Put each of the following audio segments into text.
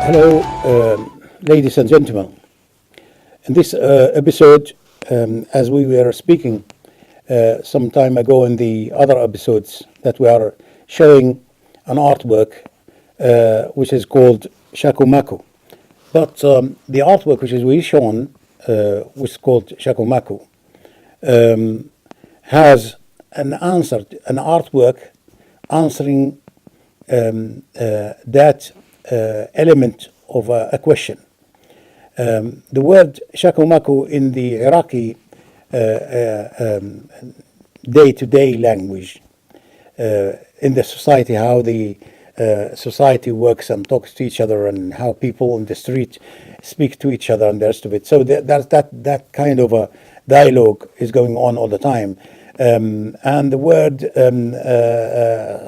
Hello, ladies and gentlemen. In this episode, as we were speaking some time ago in the other episodes, that we are showing an artwork which is called Shako-Mako. But the artwork which is we shown, which is called Shako-Mako, has an artwork answering that element of a question. The word Shako-Mako in the Iraqi day-to-day language in the society, how the society works and talks to each other, and how people in the street speak to each other and the rest of it. So that kind of a dialogue is going on all the time. And the word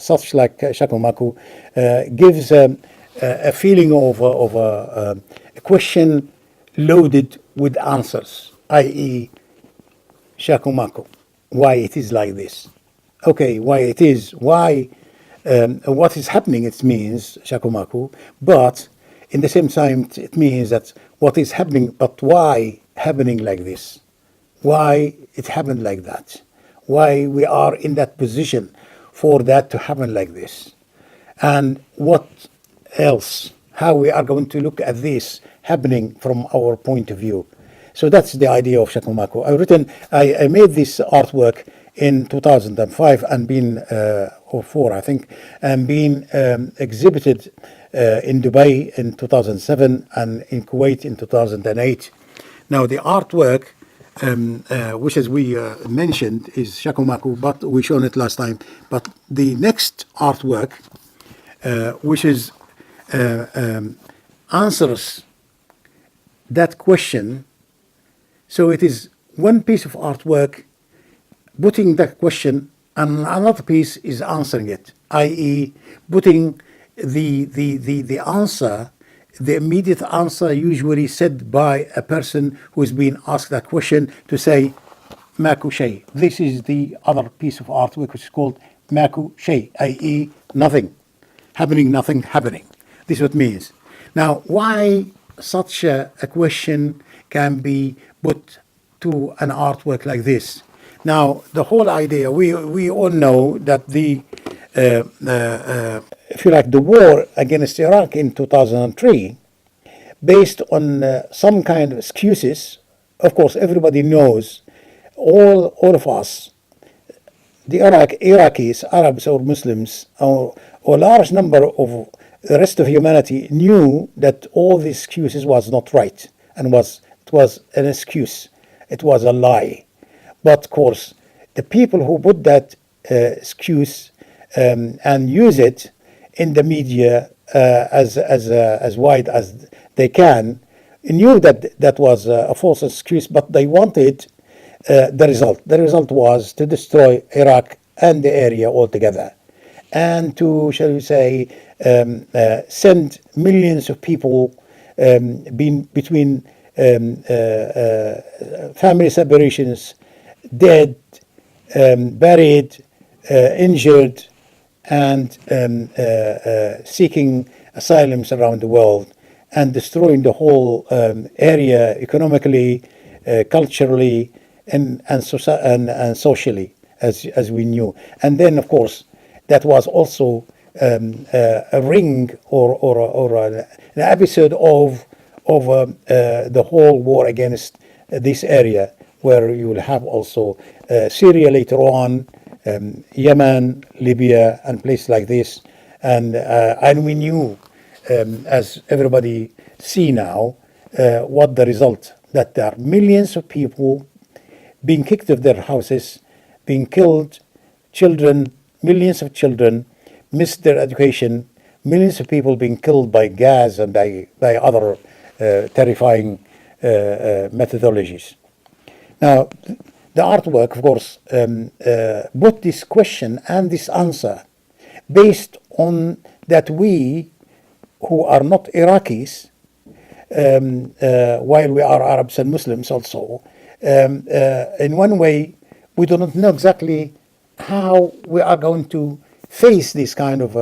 such like Shako-Mako gives a feeling of a question loaded with answers, i.e. Shako-Mako, why it is like this. Okay, why it is, why, what is happening, it means Shako-Mako, but in the same time it means that what is happening, but why happening like this? Why it happened like that? Why we are in that position for that to happen like this? And what else? How we are going to look at this happening from our point of view. So that's the idea of Shako-Mako. I made this artwork in 2005 and been, or four I think, and been exhibited in Dubai in 2007 and in Kuwait in 2008. Now the artwork, which as we mentioned is Shako-Mako, but we shown it last time. But the next artwork, which is answers that question. So it is one piece of artwork putting that question, and another piece is answering it, i.e. putting the answer, the immediate answer usually said by a person who is being asked that question, to say Mako Shaye. This is the other piece of artwork which is called Mako Shaye, i.e. nothing happening, nothing happening. This is what it means. Now, why such a question can be put to an artwork like this? Now, the whole idea, we all know that if you like, the war against Iraq in 2003, based on some kind of excuses. Of course, everybody knows, all of us, the Iraqis, Arabs or Muslims, or a large number of the rest of humanity knew that all these excuses was not right, and it was an excuse. It was a lie. But of course, the people who put that excuse and use it in the media as wide as they can, knew that was a false excuse, but they wanted the result. The result was to destroy Iraq and the area altogether, and to, shall we say, send millions of people between family separations, dead, buried, injured, and seeking asylums around the world, and destroying the whole area economically, culturally, and socially, as we knew. And then, of course, that was also a ring or an episode of the whole war against this area, where you will have also Syria later on, Yemen, Libya, and places like this. And we knew, as everybody see now, what the result, that there are millions of people being kicked of their houses, being killed, children, millions of children missed their education, millions of people being killed by gas and by other terrifying methodologies. Now, the artwork, of course, put this question and this answer based on that we, who are not Iraqis, while we are Arabs and Muslims also, in one way, we do not know exactly how we are going to face these kind of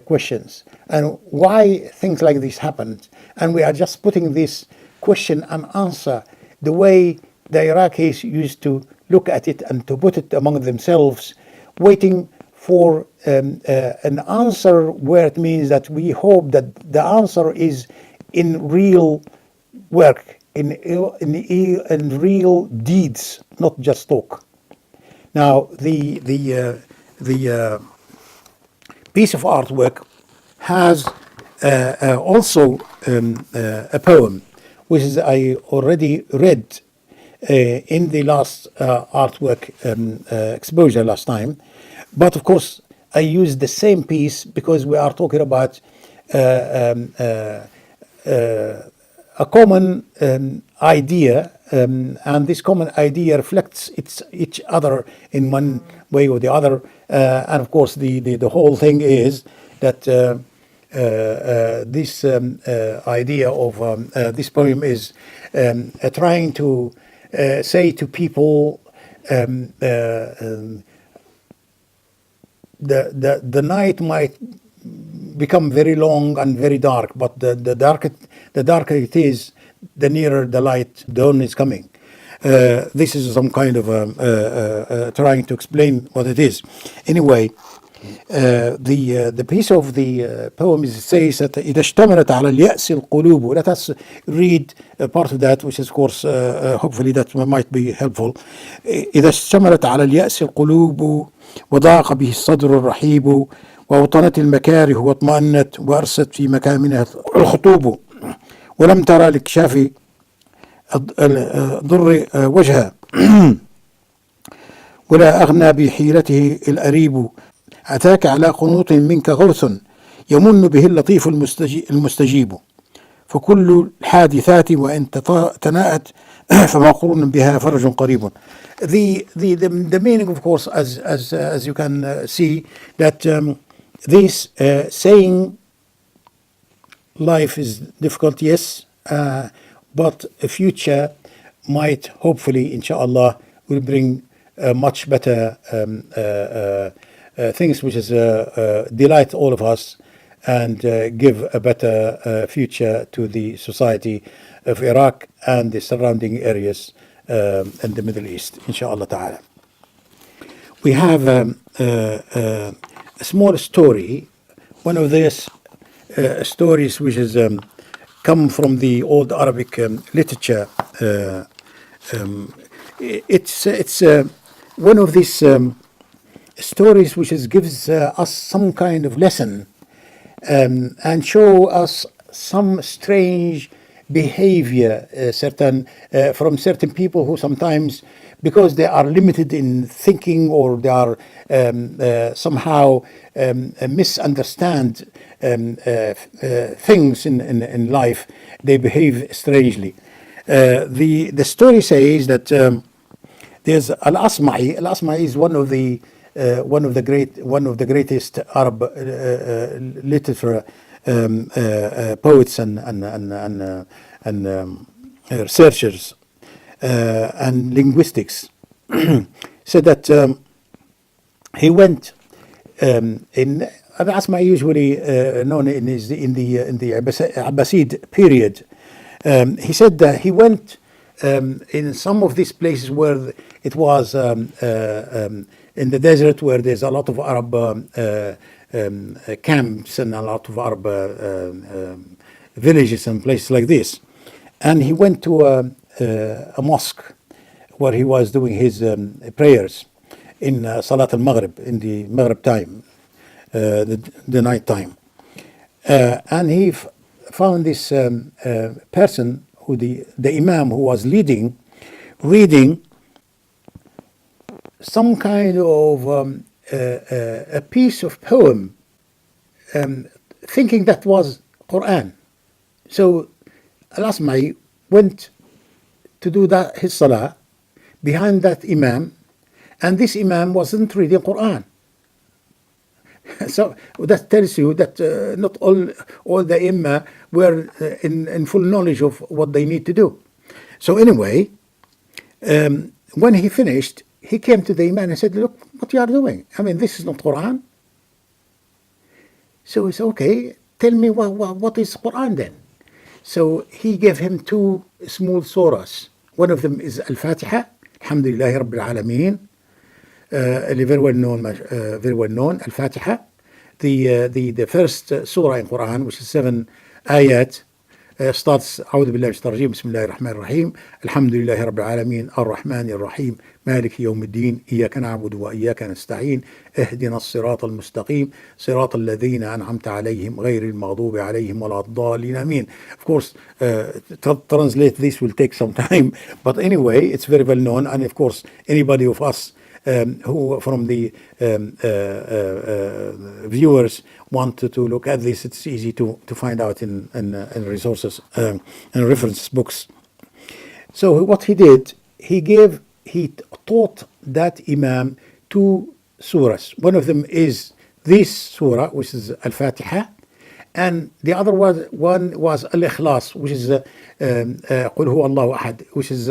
questions and why things like this happened. And we are just putting this question and answer the way the Iraqis used to look at it and to put it among themselves, waiting for an answer where it means that we hope that the answer is in real work, in real deeds, not just talk. Now, the piece of artwork has also a poem, which is I already read in the last artwork exposure last time. But of course, I used the same piece because we are talking about a common idea, and this common idea reflects each other in one way or the other. And of course, the whole thing is that this idea of this poem is trying to say to people, the night might become very long and very dark, but the darker it is, the nearer the light dawn is coming. This is some kind of trying to explain what it is. Anyway, the piece of the poem says that إذا اشتملت على اليأس القلوب. Let us read part of that, which is of course hopefully that might be helpful. إذا اشتملت على اليأس القلوب وضاق به الصدر الرحيب ووطنت المكاره واطمأنت وأرست في مكامنها الخطوب ولم ترى لاكتشاف ضر وجهها ولا أغنى بحيلته الأريب أتاك على قنوط منك غوث يمن به اللطيف المستجيب فكل الحادثات وإن تناءت فما قرن بها فرج قريب. The meaning, of course, as you can see, that this saying life is difficult, yes, but a future might hopefully, inshallah, will bring much better things which is delight all of us and give a better future to the society of Iraq and the surrounding areas in the Middle East, inshallah ta'ala. We have a small story, one of these stories which is come from the old Arabic literature. It's one of these stories which gives us some kind of lesson and show us some strange behavior from certain people who sometimes, because they are limited in thinking or they are somehow misunderstand things in life, they behave strangely. The story says that there's Al-Asma'i. Al-Asma'i is one of the greatest Arab literature poets and researchers and linguistics. Said that he went in Al-Asma'i, usually known in the Abbasid period. He said that he went in some of these places where it was in the desert, where there's a lot of Arab camps and a lot of Arab villages and places like this. And he went to a mosque where he was doing his prayers in Salat al-Maghrib, in the Maghrib time, the night time. And he found this person, who the Imam who was reading some kind of a piece of poem, thinking that was Quran. So Al-Asma'i went to do that his salah behind that Imam, and this Imam wasn't reading Quran. So that tells you that not all the Imam were in full knowledge of what they need to do. So anyway, when he finished, he came to the Imam and said, "Look what you are doing. I mean, this is not Quran." So he said, okay, tell me what is Quran then? So he gave him two small surahs. One of them is Al-Fatiha, Alhamdulillahi Rabbil Alameen, very well known, Al-Fatiha. The first surah in Quran, which is 7 ayat, starts أعوذ بالله من الشيطان الرجيم بسم الله الرحمن الرحيم الحمد لله رب العالمين الرحمن الرحيم مالك يوم الدين إياك نعبد وإياك نستعين اهدنا الصراط المستقيم صراط الذين أنعمت عليهم غير المغضوب عليهم ولا الضالين آمين. Of course, translate this will take some time, but anyway, it's very well known, and of course, anybody of us who from the viewers want to look at this, it's easy to find out in resources and reference books. So what he did, he taught that Imam two surahs. One of them is this surah, which is Al-Fatiha, and the other one was Al-Ikhlas, which is قُلْ هُوَ اللَّهُ أَحَدٌ, which is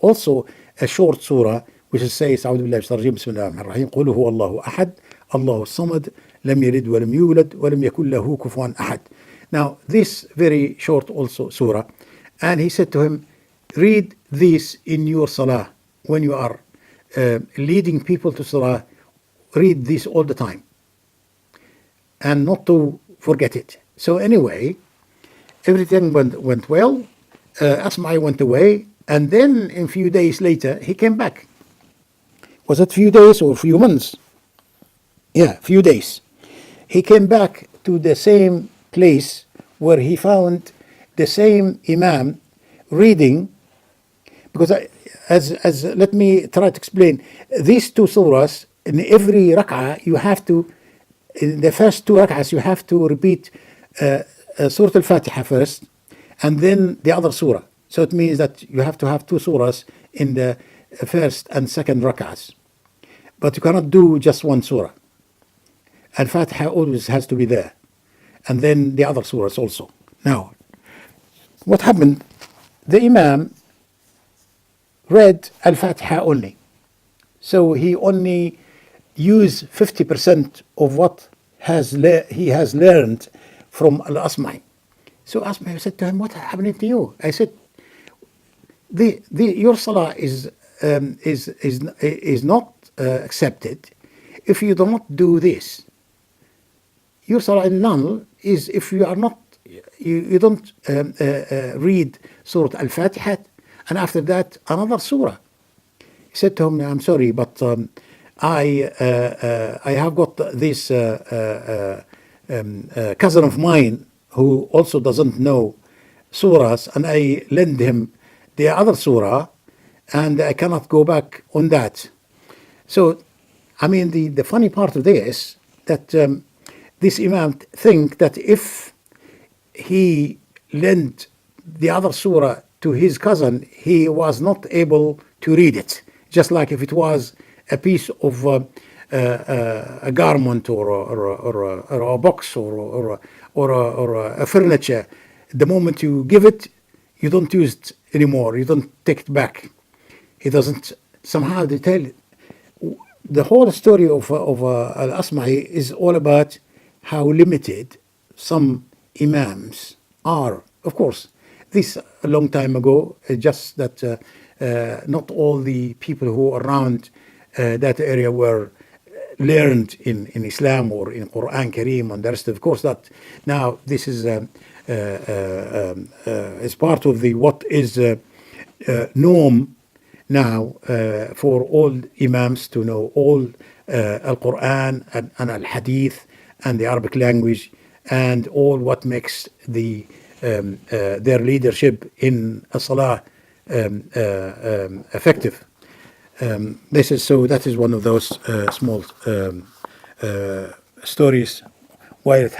also a short surah, which says أعوذ بالله من الشيطان الرجيم بسم الله الرحمن الرحيم قل هو الله أحد الله الصمد لم يلد ولم يولد ولم يكن له كفوا أحد. Now this very short also surah, and he said to him, read this in your salah when you are leading people to salah. Read this all the time and not to forget it. So anyway, everything went well. Asma'i went away, and then a few days later he came back. Was it few days or few months? Yeah, few days. He came back to the same place where he found the same Imam reading, because as let me try to explain, these two surahs, in every rak'ah you have to, in the first two rak'ahs you have to repeat Surah Al-Fatiha first and then the other surah. So it means that you have to have two surahs in the first and second rak'ahs. But you cannot do just one surah. Al-Fatiha always has to be there. And then the other surahs also. Now, what happened? The Imam read Al-Fatiha only. So he only used 50% of what he has learned from Al-Asma'i. So Asma'i said to him, what happened to you? I said, your salah is not accepted if you do not do this. Your salah is null is if you are not, you don't read Surah Al-Fatiha, and after that another surah. He said to him, I'm sorry, but I have got this cousin of mine who also doesn't know surahs, and I lend him the other surah, and I cannot go back on that. So, I mean, the funny part of this, that this Imam think that if he lent the other surah to his cousin, he was not able to read it. Just like if it was a piece of a garment or a box or a furniture. The moment you give it, you don't use it anymore. You don't take it back. He doesn't somehow detail it. The whole story of Al-Asma'i is all about how limited some Imams are. Of course, this a long time ago, just that not all the people who are around that area were learned in Islam or in Quran Kareem and the rest. Of course, that now this is part of the what is norm now for all Imams to know all Al-Quran and Al-Hadith and the Arabic language and all what makes their leadership in a Salah effective. That is one of those small stories where it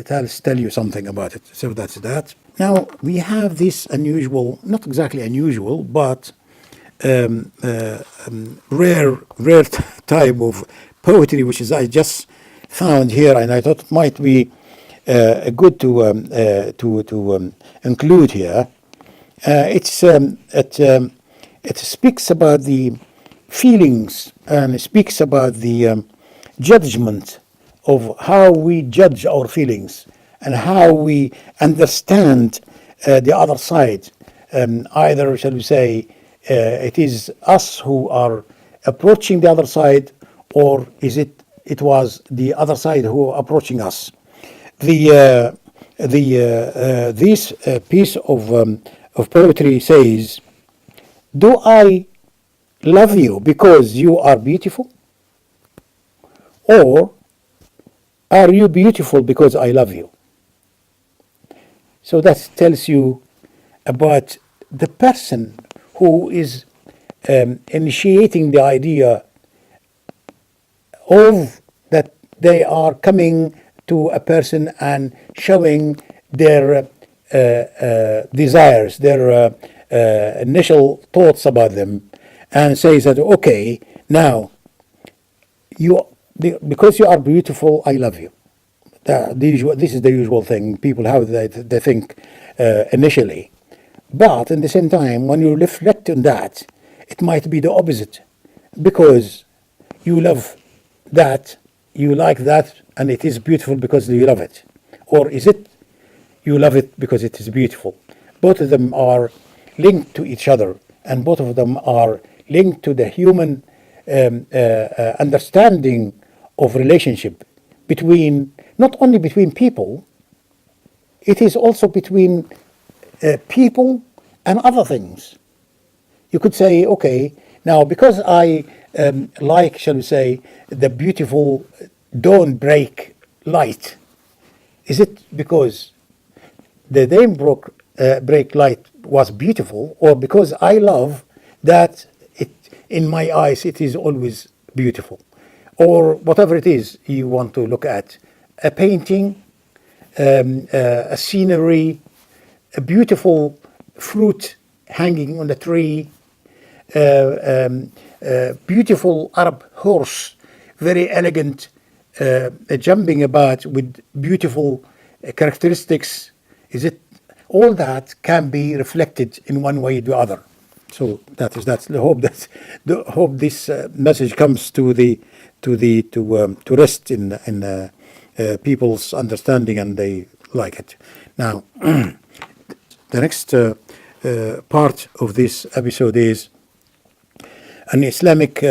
has tell you something about it. So that's that. Now we have this unusual, not exactly unusual, but rare type of poetry, which is I just found here, and I thought it might be good to include here. It speaks about the feelings and it speaks about the judgment of how we judge our feelings and how we understand the other side. Either, shall we say, it is us who are approaching the other side, or it was the other side who are approaching us. This piece of poetry says, "Do I love you because you are beautiful, or are you beautiful because I love you?" So that tells you about the person who is initiating the idea of that they are coming to a person and showing their desires, their initial thoughts about them, and says that, okay, now because you are beautiful, I love you. This is the usual thing people how they think initially. But at the same time, when you reflect on that, it might be the opposite, because you love that, you like that, and it is beautiful because you love it. Or is it you love it because it is beautiful? Both of them are linked to each other, and both of them are linked to the human understanding of relationship between, not only between people, it is also between people and other things. You could say, okay, now because I like, shall we say, the beautiful dawnbreak light, is it because the dawnbreak light was beautiful, or because I love that it, in my eyes, it is always beautiful? Or whatever it is you want to look at, a painting, a scenery, a beautiful fruit hanging on the tree, beautiful Arab horse, very elegant, jumping about with beautiful characteristics. Is it all that can be reflected in one way or the other? So that's the hope this message comes to rest in people's understanding, and they like it. Now, the next part of this episode is an Islamic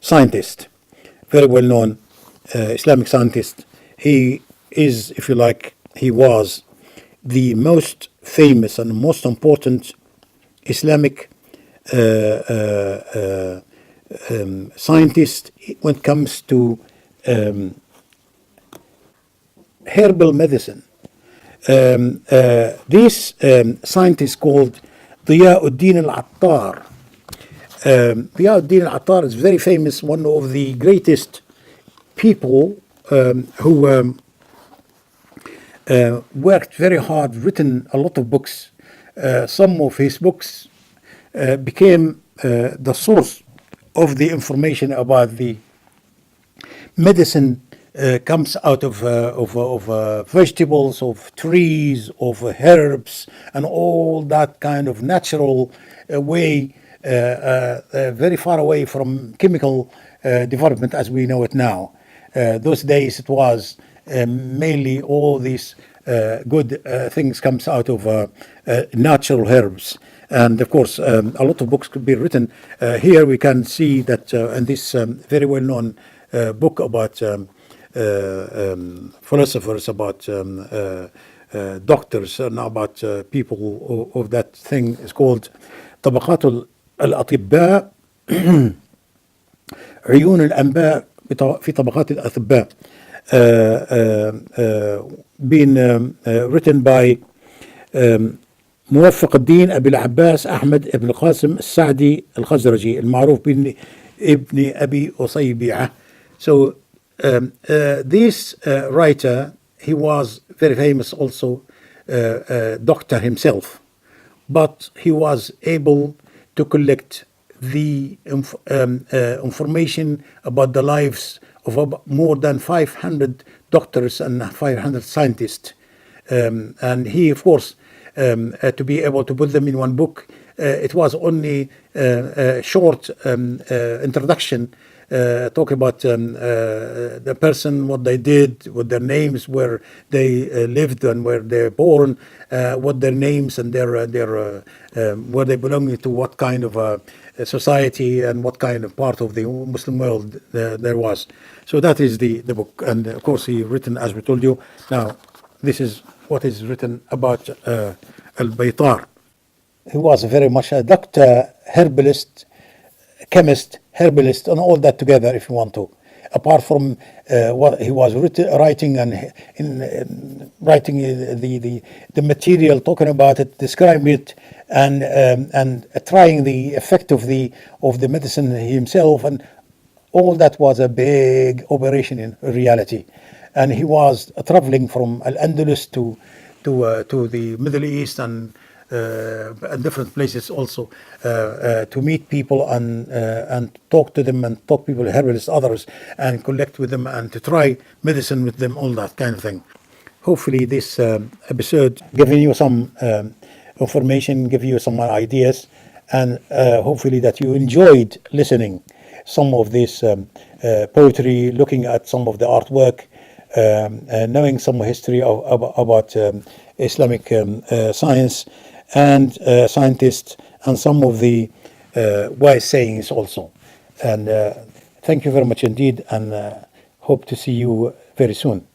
scientist, very well known Islamic scientist. He is, if you like, he was the most famous and most important Islamic scientist when it comes to herbal medicine. This scientist called Diyauddin al-Attar. Diyauddin al-Attar is very famous, one of the greatest people who worked very hard, written a lot of books. Some of his books became the source of the information about the medicine comes out of vegetables, of trees, of herbs, and all that kind of natural way, very far away from chemical development as we know it now. Those days it was mainly all these good things comes out of natural herbs. And of course, a lot of books could be written. Here we can see that in this very well-known book about philosophers, about doctors, and about people of that thing is called طبقات الأطباء عيون الأنباء في طبقات الأطباء, being written by موفق الدين أبي العباس أحمد ابن القاسم السعدي الخزرجي المعروف بابن ابن أبي أصيبعة. So this writer, he was very famous also, doctor himself, but he was able to collect the information about the lives of more than 500 doctors and 500 scientists, and he, of course, to be able to put them in one book, it was only a short introduction, talk about the person, what they did, what their names, where they lived and where they're born, what their names and their where they belong to, what kind of society and what kind of part of the Muslim world there was. So that is the book, and of course he written, as we told you. Now this is what is written about Al-Baytar. He was very much a doctor, herbalist, chemist, herbalist, and all that together, if you want to. Apart from what he was writing and writing the material, talking about it, describing it, and trying the effect of the medicine himself, and all that was a big operation in reality. And he was traveling from Al-Andalus to the Middle East and different places also to meet people and talk to them, and talk people, herbalists, others, and collect with them and to try medicine with them, all that kind of thing. Hopefully this episode giving you some information, give you some ideas, and hopefully that you enjoyed listening some of this poetry, looking at some of the artwork, knowing some history about Islamic science and scientists, and some of the wise sayings also. And thank you very much indeed, and hope to see you very soon.